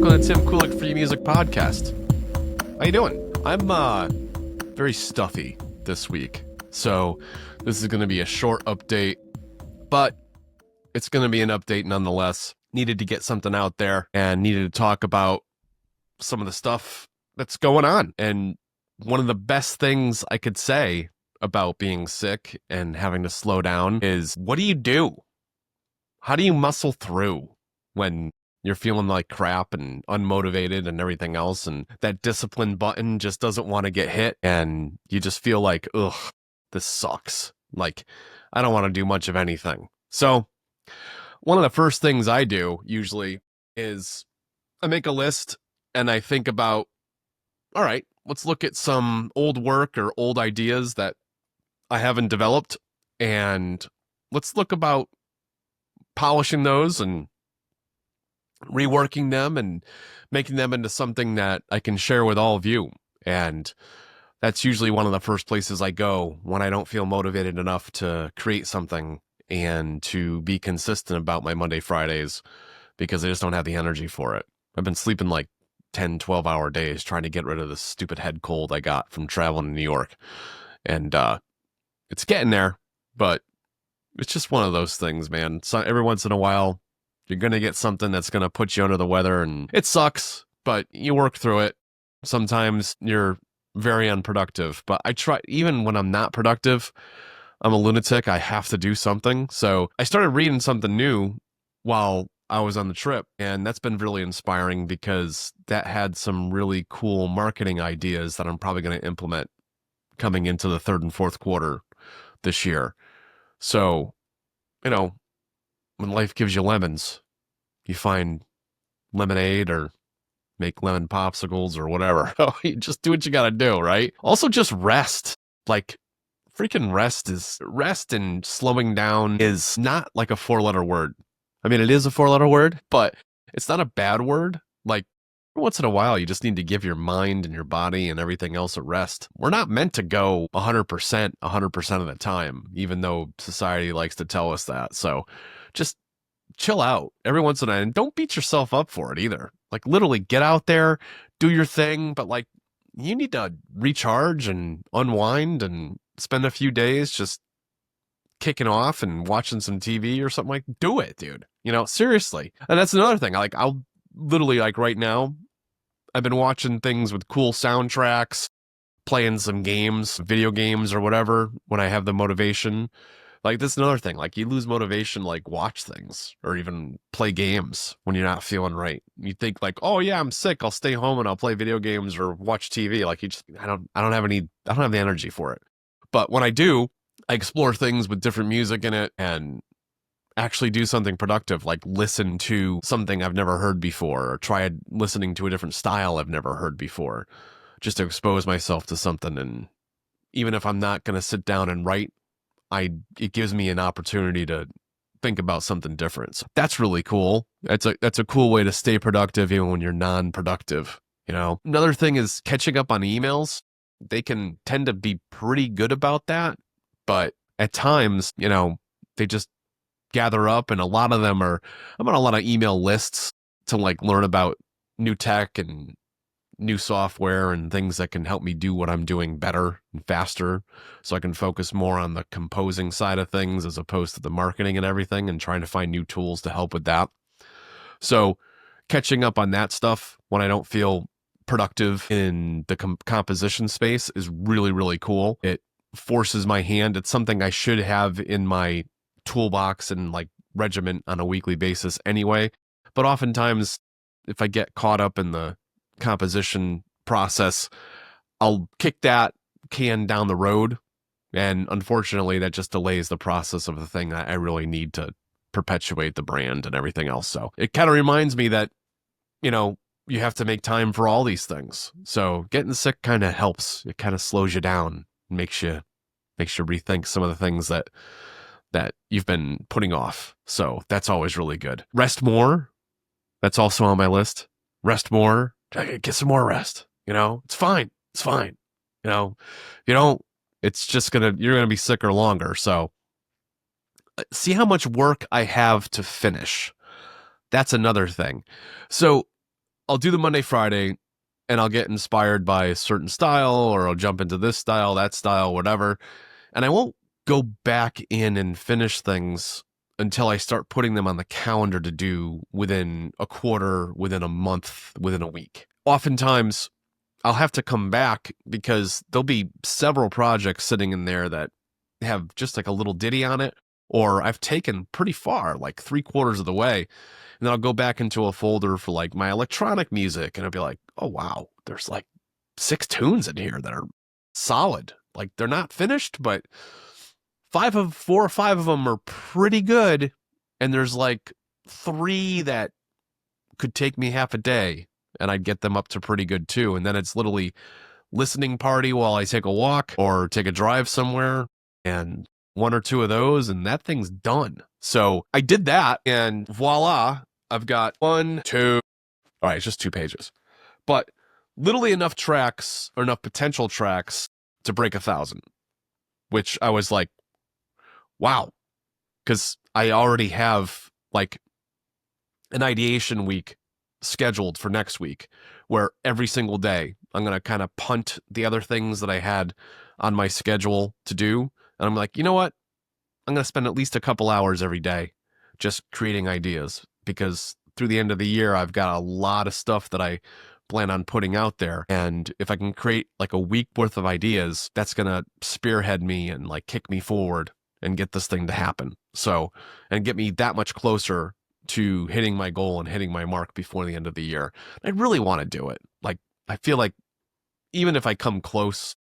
welcome to Tim Kulig Free Music Podcast. How you doing? I'm very stuffy this week, so this is going to be a short update, but it's going to be an update nonetheless. Needed to get something out there and needed to talk about some of the stuff that's going on. And one of the best things I could say about being sick and having to slow down is, what do you do? How do you muscle through when you're feeling like crap and unmotivated and everything else, and that discipline button just doesn't want to get hit, and you just feel like, ugh, this sucks. Like, I don't want to do much of anything. So one of the first things I do usually is I make a list and I think about, all right, let's look at some old work or old ideas that I haven't developed, and let's look about polishing those and reworking them and making them into something that I can share with all of you. And that's usually one of the first places I go when I don't feel motivated enough to create something and to be consistent about my Monday, Fridays, because I just don't have the energy for it. I've been sleeping like 10, 12-hour days trying to get rid of this stupid head cold I got from traveling to New York. And it's getting there, but it's just one of those things, man. So every once in a while, you're going to get something that's going to put you under the weather, and it sucks, but you work through it. Sometimes you're very unproductive, but I try, even when I'm not productive, I'm a lunatic. I have to do something. So I started reading something new while I was on the trip, and that's been really inspiring because that had some really cool marketing ideas that I'm probably going to implement coming into the third and fourth quarter this year. So, you know, when life gives you lemons, you find lemonade or make lemon popsicles or whatever. You just do what you got to do, right? Also, just rest. Like, freaking rest and slowing down is not like a 4-letter word. I mean, it is a 4-letter word, but it's not a bad word. Like, once in a while, you just need to give your mind and your body and everything else a rest. We're not meant to go 100% of the time, even though society likes to tell us that. So just chill out every once in a while, and don't beat yourself up for it either. Like, literally get out there, do your thing, but like, you need to recharge and unwind and spend a few days just kicking off and watching some TV or something. Like, do it, dude. You know, seriously. And that's another thing. Like, I'll literally, like, right now, I've been watching things with cool soundtracks, playing some games, video games or whatever, when I have the motivation. Like, this is another thing. Like, you lose motivation, like, watch things or even play games when you're not feeling right. You think like, oh yeah, I'm sick, I'll stay home and I'll play video games or watch TV. Like, I don't have the energy for it. But when I do, I explore things with different music in it and actually do something productive, like listen to something I've never heard before, or try listening to a different style I've never heard before, just to expose myself to something. And even if I'm not going to sit down and write, it gives me an opportunity to think about something different. So that's really cool. That's a cool way to stay productive even when you're non-productive. You know, another thing is catching up on emails. They can tend to be pretty good about that, but at times, you know, they just gather up, and a lot of them I'm on a lot of email lists to like learn about new tech and new software and things that can help me do what I'm doing better and faster, so I can focus more on the composing side of things as opposed to the marketing and everything, and trying to find new tools to help with that. So catching up on that stuff when I don't feel productive in the composition space is really, really cool. It forces my hand. It's something I should have in my toolbox and like regiment on a weekly basis anyway. But oftentimes, if I get caught up in the composition process, I'll kick that can down the road. And unfortunately, that just delays the process of the thing that I really need to perpetuate the brand and everything else. So it kind of reminds me that, you know, you have to make time for all these things. So getting sick kind of helps. It kind of slows you down, makes you rethink some of the things that you've been putting off. So that's always really good. Rest more. That's also on my list. Rest more. Get some more rest. You know, it's fine. It's fine. You know, you don't, it's just you're going to be sicker longer. So see how much work I have to finish. That's another thing. So I'll do the Monday, Friday, and I'll get inspired by a certain style, or I'll jump into this style, that style, whatever. And I won't go back in and finish things until I start putting them on the calendar to do within a quarter, within a month, within a week. Oftentimes, I'll have to come back because there'll be several projects sitting in there that have just like a little ditty on it, or I've taken pretty far, like 3/4 of the way. And then I'll go back into a folder for like my electronic music, and I'll be like, oh, wow, there's like 6 tunes in here that are solid. Like they're not finished, but 4 or 5 of them are pretty good. And there's like 3 that could take me half a day, and I'd get them up to pretty good too. And then it's literally listening party while I take a walk or take a drive somewhere, and 1 or 2 of those, and that thing's done. So I did that, and voila, I've got 1, 2. All right, it's just 2 pages, but literally enough tracks, or enough potential tracks to break 1,000, which I was like, wow, because I already have like an ideation week scheduled for next week, where every single day I'm going to kind of punt the other things that I had on my schedule to do. And I'm like, you know what? I'm going to spend at least a couple hours every day just creating ideas, because through the end of the year, I've got a lot of stuff that I plan on putting out there. And if I can create like a week worth of ideas, that's going to spearhead me and like kick me forward and get this thing to happen. So, and get me that much closer to hitting my goal and hitting my mark before the end of the year. I really want to do it. Like, I feel like even if I come close,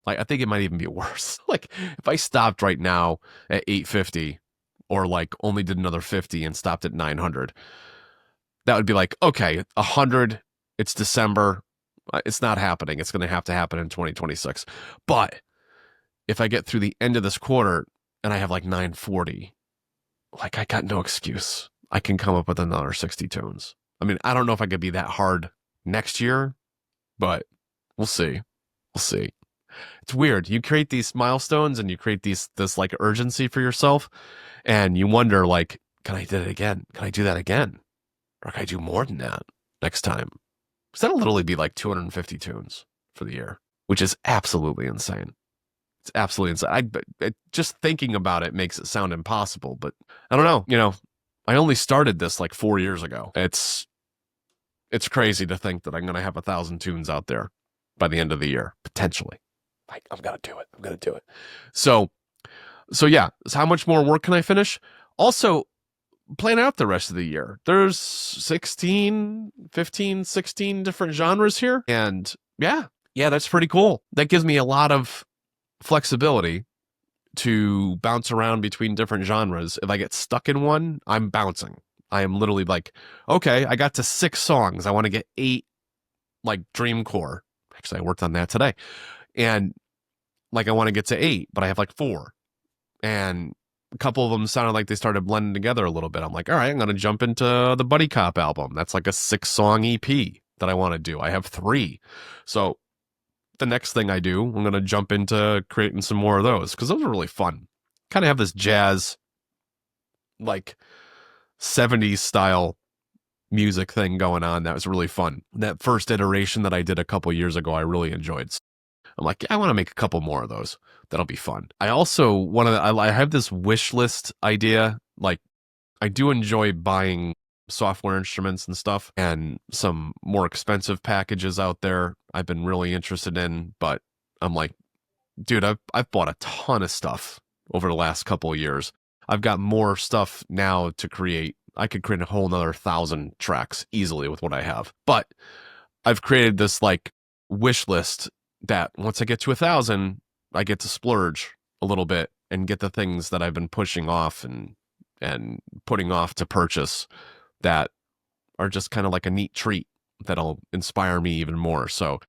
like, I think it might even be worse. Like, if I stopped right now at 850, or like only did another 50 and stopped at 900, that would be like, okay, 100, it's December. It's not happening. It's going to happen in 2026. But if I get through the end of this quarter and I have like 940, like, I got no excuse. I can come up with another 60 tunes. I mean, I don't know if I could be that hard next year, but we'll see. We'll see. It's weird. You create these milestones and you create this like urgency for yourself, and you wonder, like, can I do it again? Can I do that again? Or can I do more than that next time? Because that'll literally be like 250 tunes for the year, which is absolutely insane. It's absolutely insane. Just thinking about it makes it sound impossible, but I don't know. You know, I only started this like 4 years ago. It's crazy to think that I'm going to have 1,000 tunes out there by the end of the year, potentially. Like, I'm going to do it. I'm going to do it. So yeah. So how much more work can I finish? Also, plan out the rest of the year. There's 15, 16 different genres here. And yeah, that's pretty cool. That gives me a lot of flexibility to bounce around between different genres. If I get stuck in one, I'm bouncing. I am literally like, okay, I got to 6 songs. I want to get 8, like dreamcore. Actually, I worked on that today. And like, I want to get to 8, but I have like 4. And a couple of them sounded like they started blending together a little bit. I'm like, all right, I'm going to jump into the Buddy Cop album. That's like a 6-song EP that I want to do. I have 3. So the next thing I do, I'm going to jump into creating some more of those, because those are really fun. Kind of have this jazz, like 70s style music thing going on. That was really fun. That first iteration that I did a couple years ago, I really enjoyed. I'm like, I want to make a couple more of those. That'll be fun. I also want to, I have this wish list idea. Like, I do enjoy buying software instruments and stuff, and some more expensive packages out there I've been really interested in, but I'm like, dude, I've bought a ton of stuff over the last couple of years. I've got more stuff now to create. I could create a whole nother 1,000 tracks easily with what I have. But I've created this like wish list that once I get to 1,000, I get to splurge a little bit and get the things that I've been pushing off and putting off to purchase that are just kind of like a neat treat that'll inspire me even more. So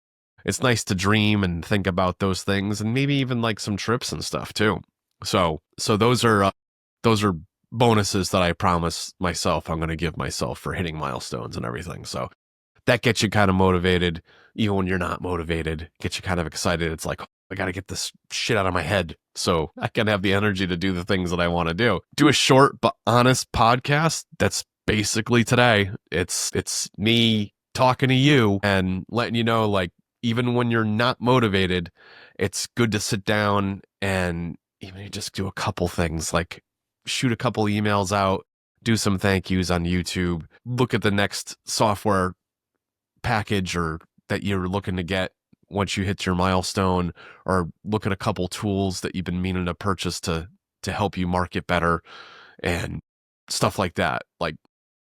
it's nice to dream and think about those things, and maybe even like some trips and stuff too. So those are bonuses that I promise myself I'm going to give myself for hitting milestones and everything. So that gets you kind of motivated, even when you're not motivated. Gets you kind of excited. It's like, I got to get this shit out of my head so I can have the energy to do the things that I want to do. Do a short but honest podcast. That's basically today. It's me talking to you and letting you know, like, even when you're not motivated, it's good to sit down and even just do a couple things, like shoot a couple emails out, do some thank yous on YouTube, look at the next software package or that you're looking to get once you hit your milestone, or look at a couple tools that you've been meaning to purchase to help you market better and stuff like that. Like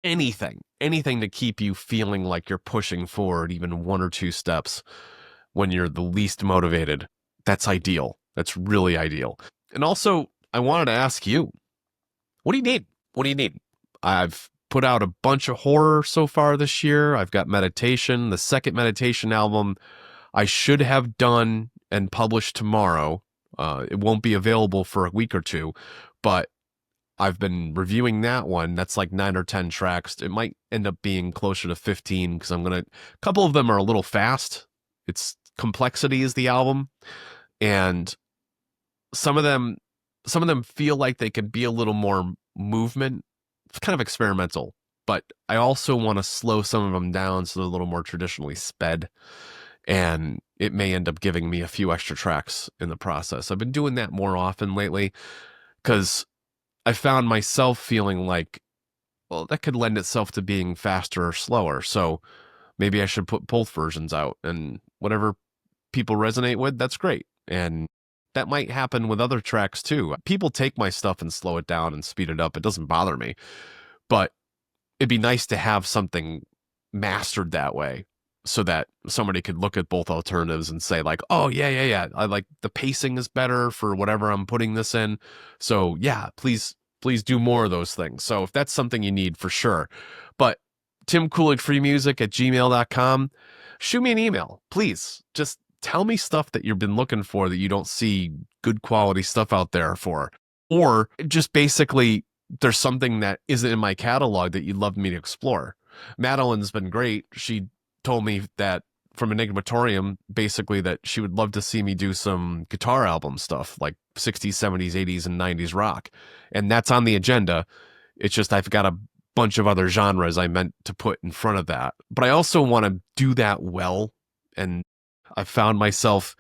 anything to keep you feeling like you're pushing forward even one or two steps when you're the least motivated. That's ideal. That's really ideal. And also, I wanted to ask you, what do you need? What do you need? I've put out a bunch of horror so far this year. I've got meditation. The second meditation album I should have done and published tomorrow. It won't be available for a week or two, but I've been reviewing that one. That's like 9 or 10 tracks. It might end up being closer to 15 because a couple of them are a little fast. It's Complexity is the album, and some of them feel like they could be a little more movement. It's kind of experimental, but I also want to slow some of them down so they're a little more traditionally sped, and it may end up giving me a few extra tracks in the process. I've been doing that more often lately because I found myself feeling like, well, that could lend itself to being faster or slower. So maybe I should put both versions out, and whatever people resonate with, that's great. And that might happen with other tracks too. People take my stuff and slow it down and speed it up. It doesn't bother me, but it'd be nice to have something mastered that way so that somebody could look at both alternatives and say like, oh yeah. I like the pacing is better for whatever I'm putting this in. So yeah, please do more of those things. So if that's something you need, for sure. But timkuligfreemusic@gmail.com, shoot me an email, please. Just tell me stuff that you've been looking for that you don't see good quality stuff out there for. Or just basically, there's something that isn't in my catalog that you'd love me to explore. Madeline's been great. She told me that from Enigmatorium, basically, that she would love to see me do some guitar album stuff, like 60s, 70s, 80s, and 90s rock. And that's on the agenda. It's just I've got a bunch of other genres I meant to put in front of that. But I also want to do that well. And I found myself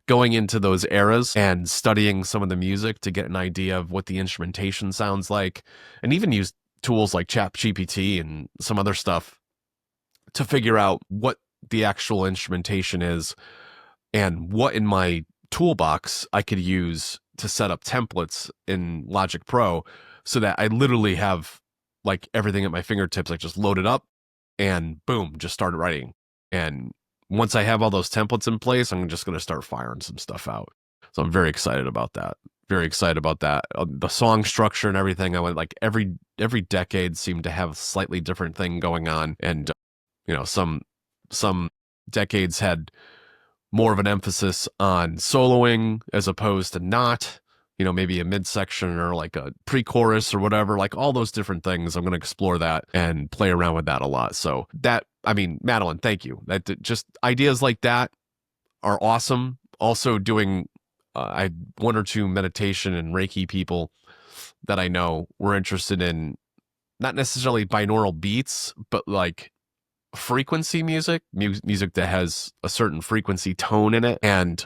going into those eras and studying some of the music to get an idea of what the instrumentation sounds like, and even use tools like ChatGPT and some other stuff to figure out what the actual instrumentation is and what in my toolbox I could use to set up templates in Logic Pro so that I literally have like everything at my fingertips, like just load it up and boom, just start writing. And once I have all those templates in place, I'm just going to start firing some stuff out. So I'm very excited about that. Very excited about that. The song structure and everything. I went like every decade seemed to have a slightly different thing going on. And, some decades had more of an emphasis on soloing as opposed to not, maybe a midsection or like a pre-chorus or whatever, like all those different things. I'm going to explore that and play around with that a lot. So Madeline, thank you. That just ideas like that are awesome. Also doing, I had one or two meditation and Reiki people that I know were interested in not necessarily binaural beats, but like frequency music that has a certain frequency tone in it. And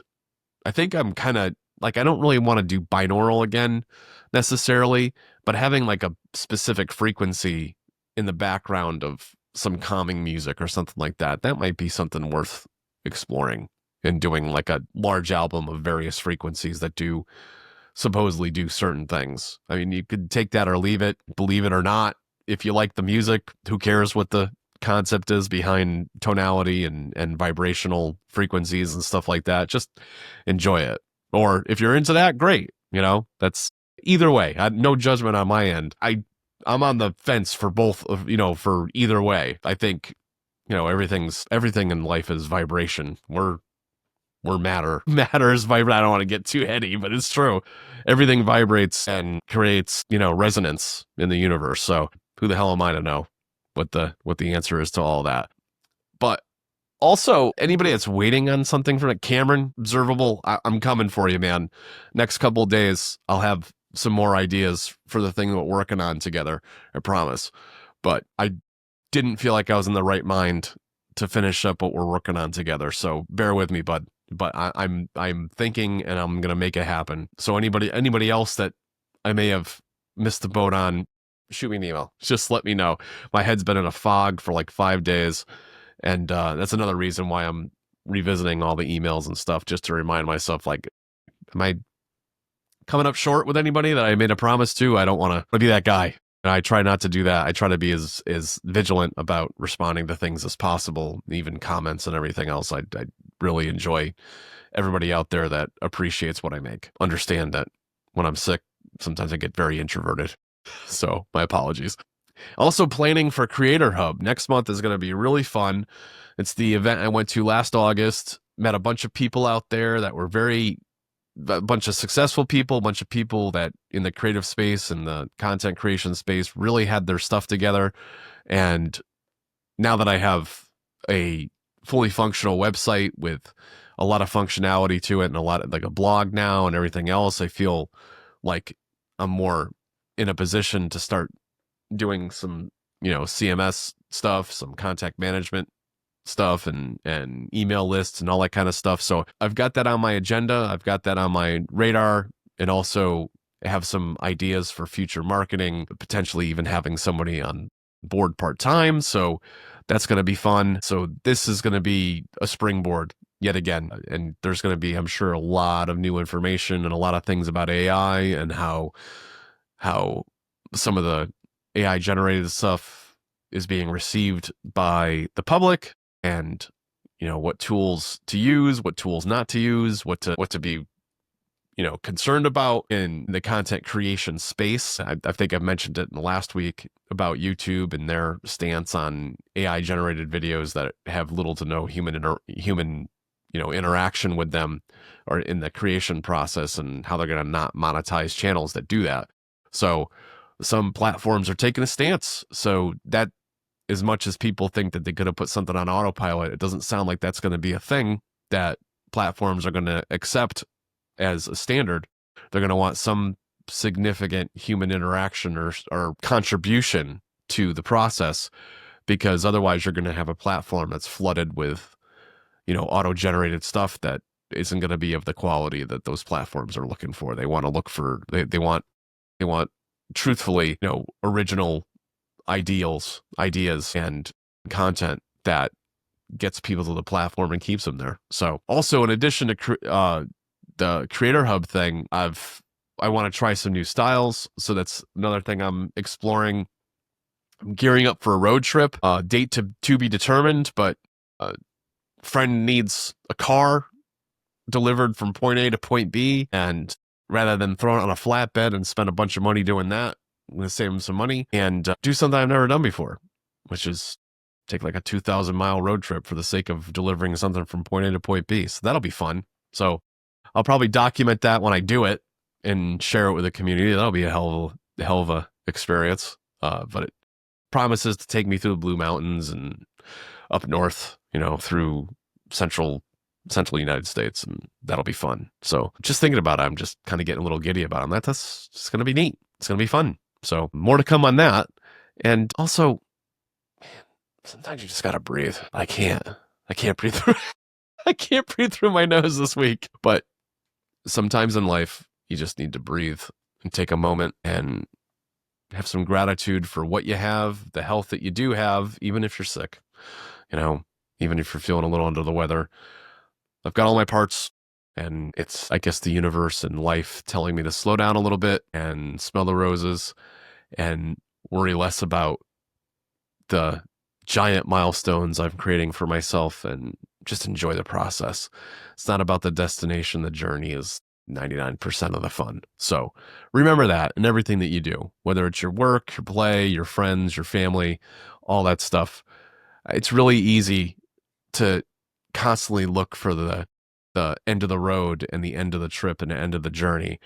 I think I'm kind of like, I don't really want to do binaural again necessarily, but having like a specific frequency in the background of some calming music or something like that, that might be something worth exploring, and doing like a large album of various frequencies that supposedly do certain things. I mean, you could take that or leave it, believe it or not. If you like the music, who cares what the concept is behind tonality and vibrational frequencies and stuff like that? Just enjoy it. Or if you're into that, great. That's either way. No judgment on my end. I'm on the fence for both of, for either way. I think, everything in life is vibration. We're matter. Matter is vibrate. I don't want to get too heady, but it's true. Everything vibrates and creates, resonance in the universe. So who the hell am I to know what the answer is to all that? But also, anybody that's waiting on something from it, Cameron, Observable, I'm coming for you, man. Next couple of days, I'll have some more ideas for the thing that we're working on together. I promise. But I didn't feel like I was in the right mind to finish up what we're working on together. So bear with me, bud. But I'm thinking, and I'm gonna make it happen. So anybody else that I may have missed the boat on, shoot me an email. Just let me know. My head's been in a fog for like 5 days, and that's another reason why I'm revisiting all the emails and stuff, just to remind myself, like, am I coming up short with anybody that I made a promise to? I don't want to be that guy. And I try not to do that. I try to be as vigilant about responding to things as possible, even comments and everything else. I really enjoy everybody out there that appreciates what I make. Understand that when I'm sick, sometimes I get very introverted. So my apologies. Also planning for Creator Hub. Next month is going to be really fun. It's the event I went to last August. Met a bunch of people out there that were a bunch of successful people, a bunch of people that in the creative space and the content creation space really had their stuff together. And now that I have a fully functional website with a lot of functionality to it and a lot of like a blog now and everything else, I feel like I'm more in a position to start doing some, CMS stuff, some contact management stuff and email lists and all that kind of stuff. So I've got that on my agenda. I've got that on my radar, and also have some ideas for future marketing, potentially even having somebody on board part-time. So that's going to be fun. So this is going to be a springboard yet again. And there's going to be, I'm sure, a lot of new information and a lot of things about AI and how some of the AI generated stuff is being received by the public, and what tools to use, what tools not to use, what to be concerned about in the content creation space. I think I've mentioned it in the last week about YouTube and their stance on AI generated videos that have little to no human interaction with them or in the creation process, and how they're going to not monetize channels that do that. So some platforms are taking a stance. So that, as much as people think that they could have put something on autopilot, it doesn't sound like that's going to be a thing that platforms are going to accept as a standard. They're going to want some significant human interaction or contribution to the process, because otherwise you're going to have a platform that's flooded with, auto-generated stuff that isn't going to be of the quality that those platforms are looking for. They want to look for, they want truthfully, original ideas and content that gets people to the platform and keeps them there. So also, in addition to the Creator Hub thing, I want to try some new styles. So that's another thing I'm exploring. I'm gearing up for a road trip, date to be determined, but friend needs a car delivered from point A to point B, and rather than throw it on a flatbed and spend a bunch of money doing that, I'm going to save him some money and do something I've never done before, which is take like a 2,000-mile road trip for the sake of delivering something from point A to point B. So that'll be fun. So I'll probably document that when I do it and share it with the community. That'll be a hell of a experience. But it promises to take me through the Blue Mountains and up north, through central United States, and that'll be fun. So just thinking about it, I'm just kind of getting a little giddy about it. That's just going to be neat. It's going to be fun. So more to come on that. And also, man, sometimes you just got to breathe. I can't breathe through. I can't breathe through my nose this week. But sometimes in life, you just need to breathe and take a moment and have some gratitude for what you have, the health that you do have, even if you're sick, even if you're feeling a little under the weather. I've got all my parts, and it's, I guess, the universe and life telling me to slow down a little bit and smell the roses and worry less about the giant milestones I'm creating for myself and just enjoy the process. It's not about the destination. The journey is 99% of the fun. So remember that in everything that you do, whether it's your work, your play, your friends, your family, all that stuff. It's really easy to constantly look for the end of the road and the end of the trip and the end of the journey.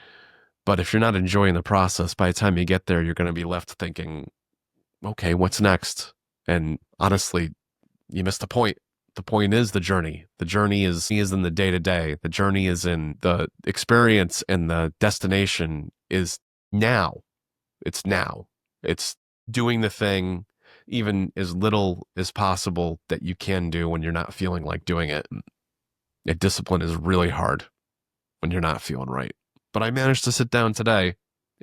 But if you're not enjoying the process, by the time you get there, you're going to be left thinking, okay, what's next? And honestly, you missed the point. The point is the journey. The journey is in the day-to-day. The journey is in the experience, and the destination is now. It's now. It's doing the thing, even as little as possible that you can do when you're not feeling like doing it. Discipline is really hard when you're not feeling right. But I managed to sit down today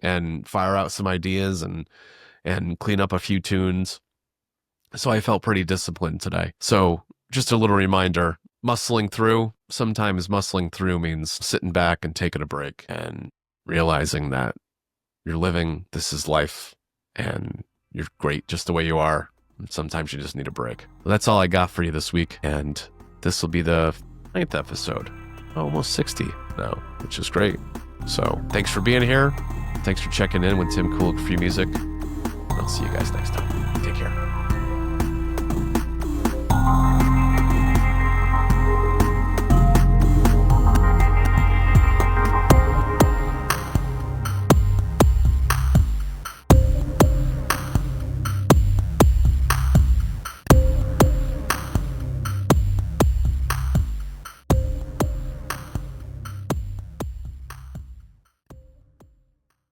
and fire out some ideas and clean up a few tunes. So I felt pretty disciplined today. So just a little reminder, muscling through, sometimes muscling through means sitting back and taking a break and realizing that you're living, this is life, and you're great just the way you are. And sometimes you just need a break. Well, that's all I got for you this week. And this will be the 9th episode. Almost 60 now, which is great. So thanks for being here. Thanks for checking in with Tim Kulig Free Music. I'll see you guys next time. Take care.